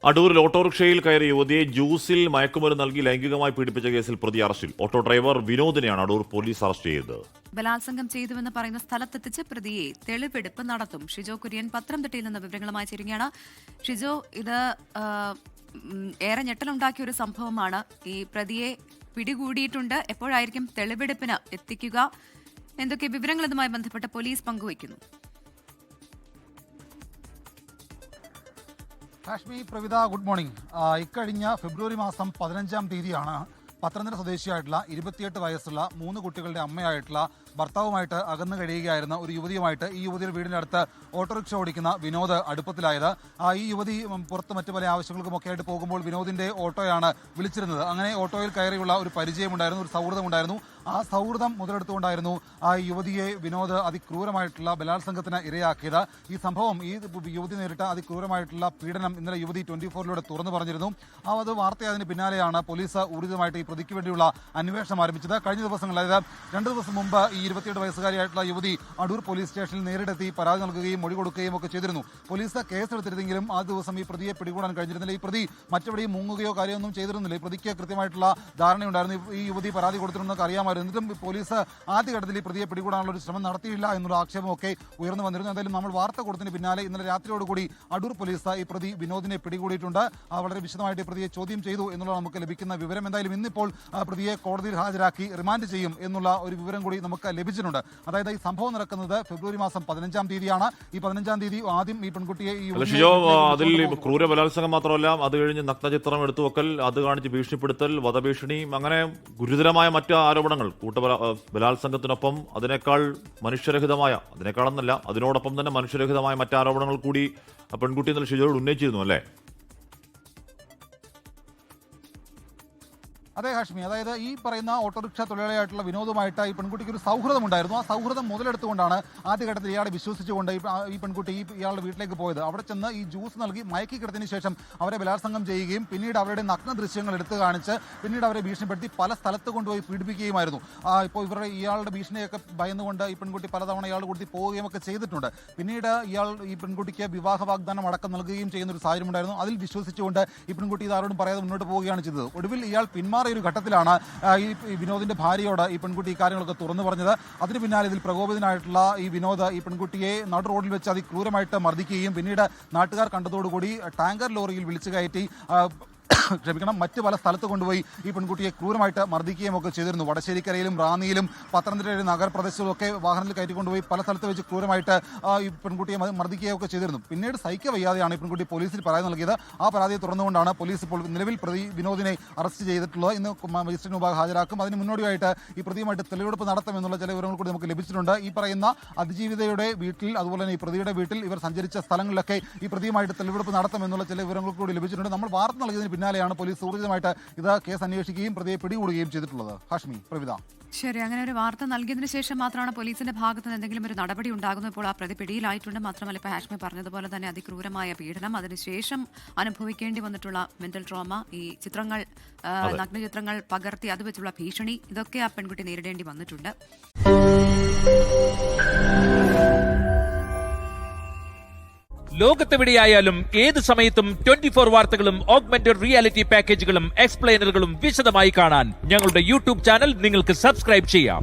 അടൂരിൽ ഓട്ടോറിക്ഷയിൽ കയറിയ യുവതിയെ ജ്യൂസിൽ മയക്കുമരുന്ന് നൽകി ലൈംഗികമായി പീഡിപ്പിച്ച കേസിൽ പ്രതി അറസ്റ്റിൽ. ഓട്ടോ ഡ്രൈവർ വിനോദിനെയാണ് അടൂർ പോലീസ് അറസ്റ്റ് ചെയ്തത്. ബലാത്സംഗം ചെയ്തുവെന്ന് പറയുന്ന സ്ഥലത്തെത്തിച്ച് പ്രതിയെ തെളിവെടുപ്പ് നടത്തും. ഷിജോ കുര്യൻ പത്തനംതിട്ടയിൽ നിന്ന് വിവരങ്ങളുമായി ചേരുകയാണ്. ഷിജോ, ഇത് ഏറെ ഞെട്ടലുണ്ടാക്കിയ ഒരു സംഭവമാണ്. ഈ പ്രതിയെ പിടികൂടിയിട്ടുണ്ട്. എപ്പോഴായിരിക്കും തെളിവെടുപ്പിന് എത്തിക്കുക? എന്തൊക്കെ വിവരങ്ങൾ ഇതുമായി ബന്ധപ്പെട്ട് പോലീസ് പങ്കുവയ്ക്കുന്നു? കാശ്മി പ്രവിത, ഗുഡ് മോർണിംഗ്. ഇക്കഴിഞ്ഞ ഫെബ്രുവരി മാസം 15-ാം തീയതിയാണ് പത്തനംതിട്ട സ്വദേശിയായിട്ടുള്ള 28 വയസ്സുള്ള 3 കുട്ടികളുടെ അമ്മയായിട്ടുള്ള ഭർത്താവുമായിട്ട് അകന്നു കഴിയുകയായിരുന്ന ഒരു യുവതിയുമായിട്ട് ഈ യുവതിയുടെ വീടിൻ്റെ അടുത്ത് ഓട്ടോറിക്ഷ ഓടിക്കുന്ന വിനോദ് അടുപ്പത്തിലായത്. ഈ യുവതി പുറത്ത് മറ്റു പല ആവശ്യങ്ങൾക്കുമൊക്കെ ആയിട്ട് പോകുമ്പോൾ വിനോദിന്റെ ഓട്ടോയാണ് വിളിച്ചിരുന്നത്. അങ്ങനെ ഓട്ടോയിൽ കയറിയുള്ള ഒരു പരിചയമുണ്ടായിരുന്നു, ഒരു സൗഹൃദമുണ്ടായിരുന്നു. ആ സൗഹൃദം മുതലെടുത്തുകൊണ്ടായിരുന്നു ആ യുവതിയെ വിനോദ് അതിക്രൂരമായിട്ടുള്ള ബലാത്സംഗത്തിന് ഇരയാക്കിയത്. ഈ സംഭവം, ഈ യുവതി നേരിട്ട അതിക്രൂരമായിട്ടുള്ള പീഡനം ഇന്നലെ യുവതി 24-ലൂടെ തുറന്നു പറഞ്ഞിരുന്നു. അത് വാർത്തയായതിന് പിന്നാലെയാണ് പോലീസ് ഊർജിതമായിട്ട് ഈ പ്രതിക്ക് വേണ്ടിയുള്ള അന്വേഷണം ആരംഭിച്ചത്. കഴിഞ്ഞ ദിവസങ്ങളിൽ, അതായത് 2 ദിവസം മുമ്പ് ഈ 27 വയസ്സുകാരിയായിട്ടുള്ള യുവതി അടൂർ പോലീസ് സ്റ്റേഷനിൽ നേരിടെത്തി പരാതി നൽകുകയും മൊഴി കൊടുക്കുകയും ഒക്കെ ചെയ്തിരുന്നു. പോലീസ് കേസെടുത്തിരുന്നെങ്കിലും ആ ദിവസം ഈ പ്രതിയെ പിടികൂടാൻ കഴിഞ്ഞിരുന്നില്ല. ഈ പ്രതി മറ്റെവിടെയും മുങ്ങുകയോ കാര്യമൊന്നും ചെയ്തിരുന്നില്ല. ഈ പ്രതിക്ക് കൃത്യമായിട്ടുള്ള ധാരണയുണ്ടായിരുന്നു. ഈ യുവതി പരാതി കൊടുത്തിരുന്നതൊക്കെ അറിയാമായിരുന്നു. എന്നിട്ടും പോലീസ് ആദ്യഘട്ടത്തിൽ ഈ പ്രതിയെ പിടികൂടാനുള്ള ഒരു ശ്രമം നടത്തിയില്ല എന്നുള്ള ആക്ഷേപമൊക്കെ ഉയർന്നു വന്നിരുന്നു. എന്തായാലും നമ്മൾ വാർത്ത കൊടുത്തതിന് പിന്നാലെ ഇന്നലെ രാത്രിയോടുകൂടി അടൂർ പോലീസ് ഈ പ്രതി വിനോദിനെ പിടികൂടിയിട്ടുണ്ട്. വളരെ വിശദമായിട്ട് പ്രതിയെ ചോദ്യം ചെയ്തു എന്നുള്ള നമുക്ക് ലഭിക്കുന്ന വിവരം. എന്തായാലും ഇന്നിപ്പോൾ പ്രതിയെ കോടതിയിൽ ഹാജരാക്കി റിമാൻഡ് ചെയ്യും എന്നുള്ള ഒരു വിവരം കൂടി നമുക്ക് ലഭിച്ചിട്ടുണ്ട്. അതായത് ഈ സംഭവം നടക്കുന്നത് ഫെബ്രുവരി മാസം 15-ാം തീയതിയാണ്. ഈ 15-ാം തീയതി ആദ്യം ഈ പെൺകുട്ടിയെ അതിൽ ക്രൂര ബലാത്സംഗം മാത്രമല്ല, അത് കഴിഞ്ഞ് നഗ്നചിത്രം എടുത്തുവെക്കൽ, അത് കാണിച്ച് ഭീഷണിപ്പെടുത്തൽ, വധഭീഷണി, അങ്ങനെ ഗുരുതരമായ മറ്റ് ആരോപണങ്ങൾ, ബലാത്സംഗത്തിനൊപ്പം അതിനേക്കാൾ മനുഷ്യരഹിതമായ, അതിനേക്കാളെന്നല്ല അതിനോടൊപ്പം തന്നെ മനുഷ്യരഹിതമായ മറ്റ് ആരോപണങ്ങൾ കൂടി പെൺകുട്ടി ഇന്നലെ ഷിജോയോട് ഉന്നയിച്ചിരുന്നു അല്ലേ? അതെ ഹാഷ്മി, അതായത് ഈ പറയുന്ന ഓട്ടോറിക്ഷ തൊഴിലാളിയായിട്ടുള്ള വിനോദുമായിട്ട് ഈ പെൺകുട്ടിക്ക് ഒരു സൗഹൃദം ഉണ്ടായിരുന്നു. ആ സൗഹൃദം മുതലെടുത്തുകൊണ്ടാണ് ആദ്യഘട്ടത്തിൽ ഇയാളെ വിശ്വസിച്ചുകൊണ്ട് ഈ പെൺകുട്ടി ഇയാളുടെ വീട്ടിലേക്ക് പോയത്. അവിടെ ചെന്ന് ഈ ജ്യൂസ് നൽകി മയക്കി കിടത്തിയതിനു ശേഷം അവരെ ബലാത്സംഗം ചെയ്യുകയും പിന്നീട് അവരുടെ നഗ്ന ദൃശ്യങ്ങൾ എടുത്തു കാണിച്ച് പിന്നീട് അവരെ ഭീഷണിപ്പെടുത്തി പല സ്ഥലത്ത് കൊണ്ടുപോയി പീഡിപ്പിക്കുകയുമായിരുന്നു. ഇപ്പോൾ ഇവരുടെ ഇയാളുടെ ഭീഷണിയൊക്കെ ഭയന്നുകൊണ്ട് ഈ പെൺകുട്ടി പലതവണ ഇയാളുടെ കൂടി പോവുകയും ഒക്കെ ചെയ്തിട്ടുണ്ട്. പിന്നീട് ഈ പെൺകുട്ടിക്ക് വിവാഹ വാഗ്ദാനം അടക്കം നൽകുകയും ചെയ്യുന്ന ഒരു സാഹചര്യം ഉണ്ടായിരുന്നു. അതിൽ വിശ്വസിച്ചുകൊണ്ട് ഈ പെൺകുട്ടി ഇത് ആരോടും പറയാതെ മുന്നോട്ട് പോവുകയാണ് ചെയ്തത്. ഒടുവിൽ ഇയാൾ ഒരു ഘട്ടത്തിലാണ് ഈ വിനോദിന്റെ ഭാര്യയോട് ഈ പെൺകുട്ടി ഈ കാര്യങ്ങളൊക്കെ തുറന്നു പറഞ്ഞത്. അതിന് പിന്നാലെ ഇതിൽ പ്രകോപിതനായിട്ടുള്ള ഈ വിനോദ് ഈ പെൺകുട്ടിയെ നടു റോഡിൽ വെച്ച് അതിക്രൂരമായിട്ട് മർദ്ദിക്കുകയും പിന്നീട് നാട്ടുകാർ കണ്ടതോടുകൂടി ടാങ്കർ ലോറിയിൽ വിളിച്ചു കയറ്റി മറ്റ് പല സ്ഥലത്ത് കൊണ്ടുപോയി ഈ പെൺകുട്ടിയെ ക്രൂരമായിട്ട് മർദ്ദിക്കുകയും ഒക്കെ ചെയ്തിരുന്നു. വടശ്ശേരിക്കരയിലും റാന്നിയിലും പത്തനംതിട്ടയിലെ നഗരപ്രദേശങ്ങളിലും ഒക്കെ വാഹനത്തിൽ കയറ്റിക്കൊണ്ടുപോയി പല സ്ഥലത്ത് വെച്ച് ക്രൂരമായിട്ട് ഈ പെൺകുട്ടിയെ മർദ്ദിക്കുകയൊക്കെ ചെയ്തിരുന്നു. പിന്നീട് സഹിക്ക വയ്യാതെയാണ് ഈ പെൺകുട്ടി പോലീസിൽ പരാതി നൽകിയത്. ആ പരാതിയെ തുറന്നുകൊണ്ടാണ് പോലീസ് ഇപ്പോൾ നിലവിൽ പ്രതി വിനോദിനെ അറസ്റ്റ് ചെയ്തിട്ടുള്ളത്. ഇന്ന് മജിസ്ട്രേറ്റ് മുമ്പാകെ ഹാജരാക്കും. അതിന് മുന്നോടിയായിട്ട് ഈ പ്രതിയുമായിട്ട് തെളിവെടുപ്പ് നടത്തുമെന്നുള്ള ചില വിവരങ്ങൾ കൂടി നമുക്ക് ലഭിച്ചിട്ടുണ്ട്. ഈ പറയുന്ന അതിജീവിതയുടെ വീട്ടിൽ, അതുപോലെ തന്നെ ഈ പ്രതിയുടെ വീട്ടിൽ, ഇവർ സഞ്ചരിച്ച സ്ഥലങ്ങളിലൊക്കെ ഈ പ്രതിയുമായിട്ട് തെളിവെടുപ്പ് നടത്തുമെന്നുള്ള ചില വിവരങ്ങൾ കൂടി ലഭിച്ചിട്ടുണ്ട്. നമ്മൾ വാർത്ത നൽകിയതിന് പിന്നാലെയാണ് പോലീസ് ഊർജിതമായിട്ട് ഇത് കേസ് അന്വേഷിക്കുകയും പ്രതിയെ പിടികൂടുകയും ചെയ്തിട്ടുള്ളത്. ഹാഷ്മി, പ്രവിത. ശരി, അങ്ങനെ ഒരു വാർത്ത നൽകിയതിനു ശേഷം മാത്രമാണ് പോലീസിന്റെ ഭാഗത്ത് നിന്ന് എന്തെങ്കിലും ഒരു നടപടി ഉണ്ടാകുന്നത്. ഇപ്പോൾ ആ പ്രതി പിടിയിലായിട്ടുണ്ട്. മാത്രമല്ല, ഇപ്പോൾ ഹാഷ്മി പറഞ്ഞതുപോലെ തന്നെ അതിക്രൂരമായ പീഡനം, അതിനുശേഷം അനുഭവിക്കേണ്ടി വന്നിട്ടുള്ള മെന്റൽ ട്രോമ, ഈ ചിത്രങ്ങൾ, നഗ്നചിത്രങ്ങൾ പകർത്തി അത് വെച്ചുള്ള ഭീഷണി, ഇതൊക്കെ ആ പെൺകുട്ടി നേരിടേണ്ടി വന്നിട്ടുണ്ട്. ലോകത്തെവിടെയായാലും ഏത് സമയത്തും 24 വാർത്തകളും ഓഗ്മെന്റഡ് റിയാലിറ്റി പാക്കേജുകളും എക്സ്പ്ലെയിനറുകളും വിശദമായി കാണാൻ ഞങ്ങളുടെ യൂട്യൂബ് ചാനൽ നിങ്ങൾക്ക് സബ്സ്ക്രൈബ് ചെയ്യാം.